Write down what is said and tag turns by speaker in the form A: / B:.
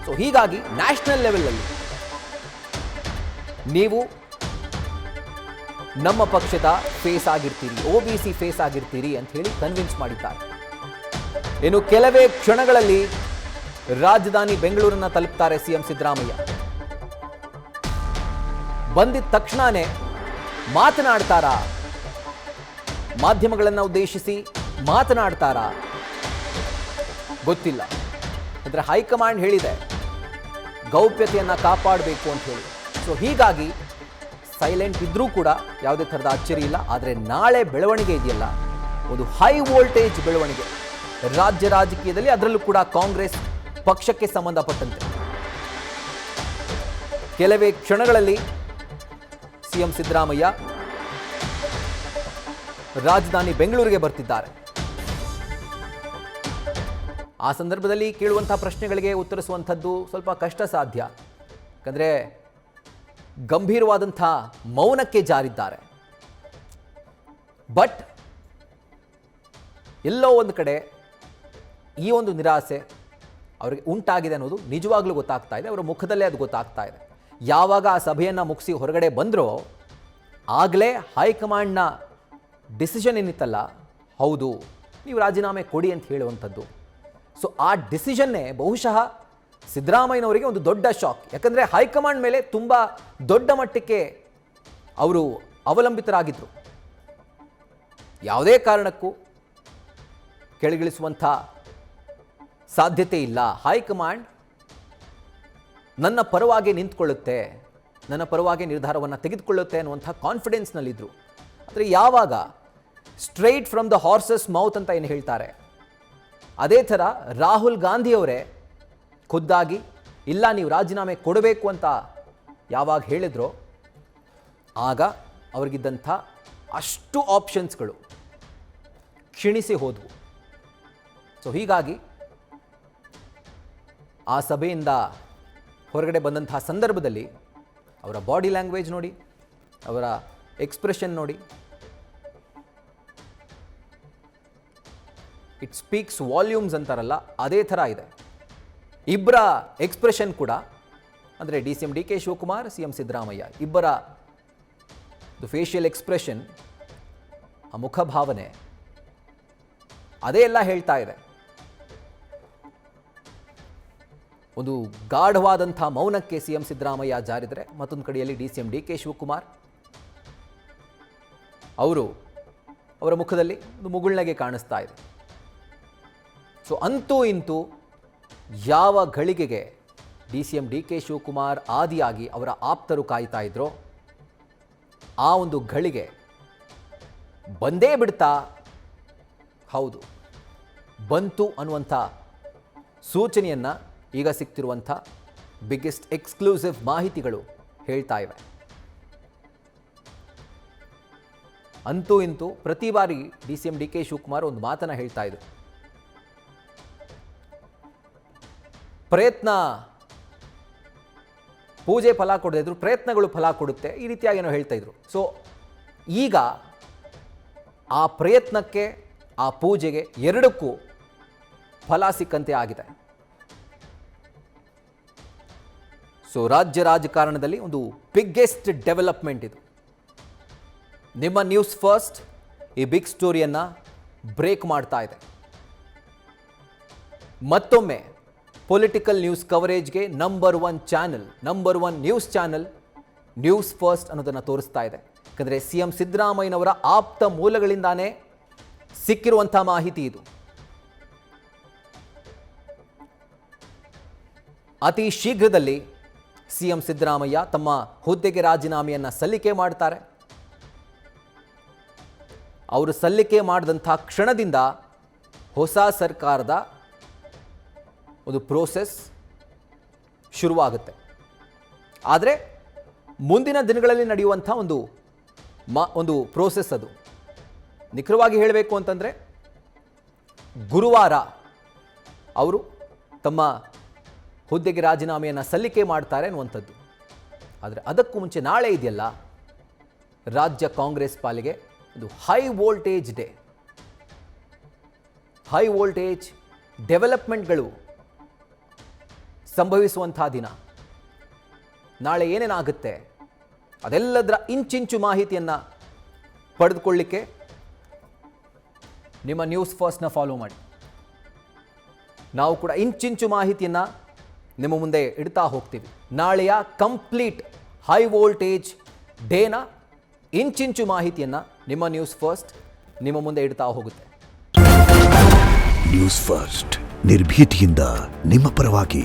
A: So ಹೀಗಾಗಿ national ಲೆವೆಲಲ್ಲಿ ನೀವು ನಮ್ಮ ಪಕ್ಷದ ಫೇಸ್ ಆಗಿರ್ತೀರಿ, OBC ಫೇಸ್ ಆಗಿರ್ತೀರಿ ಅಂತ ಹೇಳಿ ಕನ್ವಿನ್ಸ್ ಮಾಡಿದ್ದಾರೆ. ಇನ್ನು ಕೆಲವೇ ಕ್ಷಣಗಳಲ್ಲಿ ರಾಜಧಾನಿ ಬೆಂಗಳೂರನ್ನ ತಲುಪ್ತಾರೆ ಸಿಎಂ ಸಿದ್ದರಾಮಯ್ಯ. ಬಂದಿದ ತಕ್ಷಣನೇ ಮಾತನಾಡ್ತಾರಾ, ಮಾಧ್ಯಮಗಳನ್ನು ಉದ್ದೇಶಿಸಿ ಮಾತನಾಡ್ತಾರಾ ಗೊತ್ತಿಲ್ಲ. ಅಂದರೆ ಹೈಕಮಾಂಡ್ ಹೇಳಿದೆ ಗೌಪ್ಯತೆಯನ್ನು ಕಾಪಾಡಬೇಕು ಅಂತ ಹೇಳಿ. ಸೊ ಹೀಗಾಗಿ ಸೈಲೆಂಟ್ ಇದ್ರೂ ಕೂಡ ಯಾವುದೇ ಥರದ ಅಚ್ಚರಿ ಇಲ್ಲ. ಆದರೆ ನಾಳೆ ಬೆಳವಣಿಗೆ ಇದೆಯಲ್ಲ, ಒಂದು ಹೈ ವೋಲ್ಟೇಜ್ ಬೆಳವಣಿಗೆ ರಾಜ್ಯ ರಾಜಕೀಯದಲ್ಲಿ, ಅದರಲ್ಲೂ ಕೂಡ ಕಾಂಗ್ರೆಸ್ ಪಕ್ಷಕ್ಕೆ ಸಂಬಂಧಪಟ್ಟಂತೆ. ಕೆಲವೇ ಕ್ಷಣಗಳಲ್ಲಿ ಸಿಎಂ ಸಿದ್ದರಾಮಯ್ಯ ರಾಜಧಾನಿ ಬೆಂಗಳೂರಿಗೆ ಬರ್ತಿದ್ದಾರೆ. ಆ ಸಂದರ್ಭದಲ್ಲಿ ಕೇಳುವಂತಹ ಪ್ರಶ್ನೆಗಳಿಗೆ ಉತ್ತರಿಸುವಂಥದ್ದು ಸ್ವಲ್ಪ ಕಷ್ಟ ಸಾಧ್ಯ. ಯಾಕಂದರೆ ಗಂಭೀರವಾದಂಥ ಮೌನಕ್ಕೆ ಜಾರಿದ್ದಾರೆ. ಬಟ್ ಎಲ್ಲೋ ಒಂದು ಕಡೆ ಈ ಒಂದು ನಿರಾಸೆ ಅವರಿಗೆ ಉಂಟಾಗಿದೆ ಅನ್ನೋದು ನಿಜವಾಗ್ಲೂ ಗೊತ್ತಾಗ್ತಾ ಇದೆ. ಅವರ ಮುಖದಲ್ಲೇ ಅದು ಗೊತ್ತಾಗ್ತಾ ಇದೆ. ಯಾವಾಗ ಆ ಸಭೆಯನ್ನು ಮುಗಿಸಿ ಹೊರಗಡೆ ಬಂದರೋ ಆಗಲೇ ಹೈಕಮಾಂಡ್ನ ಡಿಸಿಷನ್ ಏನಿತ್ತಲ್ಲ, ಹೌದು ನೀವು ರಾಜೀನಾಮೆ ಕೊಡಿ ಅಂತ ಹೇಳುವಂಥದ್ದು. ಸೊ ಆ ಡಿಸಿಷನ್ನೇ ಬಹುಶಃ ಸಿದ್ದರಾಮಯ್ಯನವರಿಗೆ ಒಂದು ದೊಡ್ಡ ಶಾಕ್. ಯಾಕಂದರೆ ಹೈಕಮಾಂಡ್ ಮೇಲೆ ತುಂಬ ದೊಡ್ಡ ಮಟ್ಟಕ್ಕೆ ಅವರು ಅವಲಂಬಿತರಾಗಿದ್ದರು. ಯಾವುದೇ ಕಾರಣಕ್ಕೂ ಕೆಳಗಿಳಿಸುವಂಥ ಸಾಧ್ಯತೆ ಇಲ್ಲ. ಹೈಕಮಾಂಡ್ ನನ್ನ ಪರವಾಗಿ ನಿಂತ್ಕೊಳ್ಳುತ್ತೆ, ನನ್ನ ಪರವಾಗಿ ನಿರ್ಧಾರವನ್ನು ತೆಗೆದುಕೊಳ್ಳುತ್ತೆ ಅನ್ನುವಂಥ ಕಾನ್ಫಿಡೆನ್ಸ್ನಲ್ಲಿದ್ದರು. ಆದರೆ ಯಾವಾಗ straight from the horses mouth ಅಂತ ಏನು ಹೇಳ್ತಾರೆ, ಅದೇ ಥರ ರಾಹುಲ್ ಗಾಂಧಿಯವರೇ ಖುದ್ದಾಗಿ ಇಲ್ಲ ನೀವು ರಾಜೀನಾಮೆ ಕೊಡಬೇಕು ಅಂತ ಯಾವಾಗ ಹೇಳಿದ್ರೋ ಆಗ ಅವ್ರಿಗಿದ್ದಂಥ ಅಷ್ಟು ಆಪ್ಷನ್ಸ್ಗಳು ಕ್ಷೀಣಿಸಿ ಹೋದವು. ಸೊ ಹೀಗಾಗಿ ಆ ಸಭೆಯಿಂದ ಹೊರಗಡೆ ಬಂದಂತಹ ಸಂದರ್ಭದಲ್ಲಿ ಅವರ ಬಾಡಿ ಲ್ಯಾಂಗ್ವೇಜ್ ನೋಡಿ, ಅವರ ಎಕ್ಸ್ಪ್ರೆಷನ್ ನೋಡಿ, ಇಟ್ ಸ್ಪೀಕ್ಸ್ ವಾಲ್ಯೂಮ್ಸ್ ಅಂತಾರಲ್ಲ, ಅದೇ ಥರ ಇದೆ. ಇಬ್ಬರ ಎಕ್ಸ್ಪ್ರೆಷನ್ ಕೂಡ, ಅಂದರೆ DCM DK Shivakumar, CM Siddaramaiah ಇಬ್ಬರ ಫೇಶಿಯಲ್ ಎಕ್ಸ್ಪ್ರೆಷನ್, ಆ ಮುಖಭಾವನೆ ಅದೇ ಎಲ್ಲ ಹೇಳ್ತಾ ಇದೆ. ಒಂದು ಗಾಢವಾದಂಥ ಮೌನಕ್ಕೆ CM ಸಿದ್ದರಾಮಯ್ಯ ಜಾರಿದರೆ, ಮತ್ತೊಂದು ಕಡೆಯಲ್ಲಿ DCM DK ಶಿವಕುಮಾರ್ ಅವರ ಮುಖದಲ್ಲಿ ಒಂದು ಮುಗುಳ್ನಗೆ ಕಾಣಿಸ್ತಾ ಇದೆ. ಸೊ ಅಂತೂ ಇಂತೂ ಯಾವ ಘಳಿಗೆಗೆ DCM DK ಶಿವಕುಮಾರ್ ಆದಿಯಾಗಿ ಅವರ ಆಪ್ತರು ಕಾಯ್ತಾ ಇದ್ರೋ ಆ ಒಂದು ಘಳಿಗೆ ಬಂದೇ ಬಿಡ್ತಾ, ಹೌದು ಬಂತು ಅನ್ನುವಂಥ ಸೂಚನೆಯನ್ನು ಈಗ ಸಿಗ್ತಿರುವಂಥ ಬಿಗ್ಗೆಸ್ಟ್ ಎಕ್ಸ್ಕ್ಲೂಸಿವ್ ಮಾಹಿತಿಗಳು ಹೇಳ್ತಾ ಇವೆ. ಅಂತೂ ಇಂತೂ ಪ್ರತಿ ಬಾರಿ DCM DK ಶಿವಕುಮಾರ್ ಒಂದು ಮಾತನ್ನು ಹೇಳ್ತಾ ಇದ್ರು, ಪ್ರಯತ್ನ ಪೂಜೆ ಫಲ ಕೊಡದೇ ಇದ್ರು ಪ್ರಯತ್ನಗಳು ಫಲ ಕೊಡುತ್ತೆ, ಈ ರೀತಿಯಾಗಿ ಏನೋ ಹೇಳ್ತಾ ಇದ್ರು. ಸೊ ಈಗ ಆ ಪ್ರಯತ್ನಕ್ಕೆ ಆ ಪೂಜೆಗೆ ಎರಡಕ್ಕೂ ಫಲ ಸಿಕ್ಕಂತೆ ಆಗಿದೆ. ಸೊ ರಾಜ್ಯ ರಾಜಕಾರಣದಲ್ಲಿ ಒಂದು ಬಿಗ್ಗೆಸ್ಟ್ ಡೆವಲಪ್ಮೆಂಟ್ ಇದು. ನಿಮ್ಮ ನ್ಯೂಸ್ ಫಸ್ಟ್ ಈ ಬಿಗ್ ಸ್ಟೋರಿಯನ್ನು ಬ್ರೇಕ್ ಮಾಡ್ತಾ ಇದೆ. ಮತ್ತೊಮ್ಮೆ ಪೊಲಿಟಿಕಲ್ ನ್ಯೂಸ್ ಕವರೇಜ್ಗೆ number 1 news channel news first ಅನ್ನೋದನ್ನು ತೋರಿಸ್ತಾ ಇದೆ. ಯಾಕಂದರೆ CM ಸಿದ್ದರಾಮಯ್ಯನವರ ಆಪ್ತ ಮೂಲಗಳಿಂದಾನೇ ಸಿಕ್ಕಿರುವಂಥ ಮಾಹಿತಿ ಇದು. ಅತಿ ಶೀಘ್ರದಲ್ಲಿ CM ಸಿದ್ದರಾಮಯ್ಯ ತಮ್ಮ ಹುದ್ದೆಗೆ ರಾಜೀನಾಮೆಯನ್ನು ಸಲ್ಲಿಕೆ ಮಾಡ್ತಾರೆ. ಅವರು ಸಲ್ಲಿಕೆ ಮಾಡಿದಂಥ ಕ್ಷಣದಿಂದ ಹೊಸ ಸರ್ಕಾರದ ಒಂದು ಪ್ರೋಸೆಸ್ ಶುರುವಾಗುತ್ತೆ. ಆದರೆ ಮುಂದಿನ ದಿನಗಳಲ್ಲಿ ನಡೆಯುವಂಥ ಒಂದು ಪ್ರೋಸೆಸ್ ಅದು. ನಿಖರವಾಗಿ ಹೇಳಬೇಕು ಅಂತಂದರೆ ಗುರುವಾರ ಅವರು ತಮ್ಮ ಹುದ್ದೆಗೆ ರಾಜೀನಾಮೆಯನ್ನು ಸಲ್ಲಿಕೆ ಮಾಡ್ತಾರೆ ಅನ್ನುವಂಥದ್ದು. ಆದರೆ ಅದಕ್ಕೂ ಮುಂಚೆ ನಾಳೆ ಇದೆಯಲ್ಲ, ರಾಜ್ಯ ಕಾಂಗ್ರೆಸ್ ಪಾಲಿಗೆ ಒಂದು high voltage day. High voltage ಡೆವಲಪ್ಮೆಂಟ್ಗಳು ಸಂಭವಿಸುವಂಥ ದಿನ. ನಾಳೆ ಏನೇನಾಗುತ್ತೆ ಅದೆಲ್ಲದರ ಇಂಚಿಂಚು ಮಾಹಿತಿಯನ್ನು ಪಡೆದುಕೊಳ್ಳಿಕ್ಕೆ ನಿಮ್ಮ ನ್ಯೂಸ್ ಫಸ್ಟ್ನ ಫಾಲೋ ಮಾಡಿ. ನಾವು ಕೂಡ ಇಂಚಿಂಚು ಮಾಹಿತಿಯನ್ನು ನಿಮ್ಮ ಮುಂದೆ ಇಡ್ತಾ ಹೋಗ್ತೀವಿ. ನಾಳೆಯ ಕಂಪ್ಲೀಟ್ ಹೈ ವೋಲ್ಟೇಜ್ ಡೇನ ಇಂಚಿಂಚು ಮಾಹಿತಿಯನ್ನು ನಿಮ್ಮ ನ್ಯೂಸ್ ಫಸ್ಟ್ ನಿಮ್ಮ ಮುಂದೆ ಇಡ್ತಾ ಹೋಗುತ್ತೆ.
B: ನ್ಯೂಸ್ ಫಸ್ಟ್ ನಿರ್ಭೀತಿಯಿಂದ ನಿಮ್ಮ ಪರವಾಗಿ.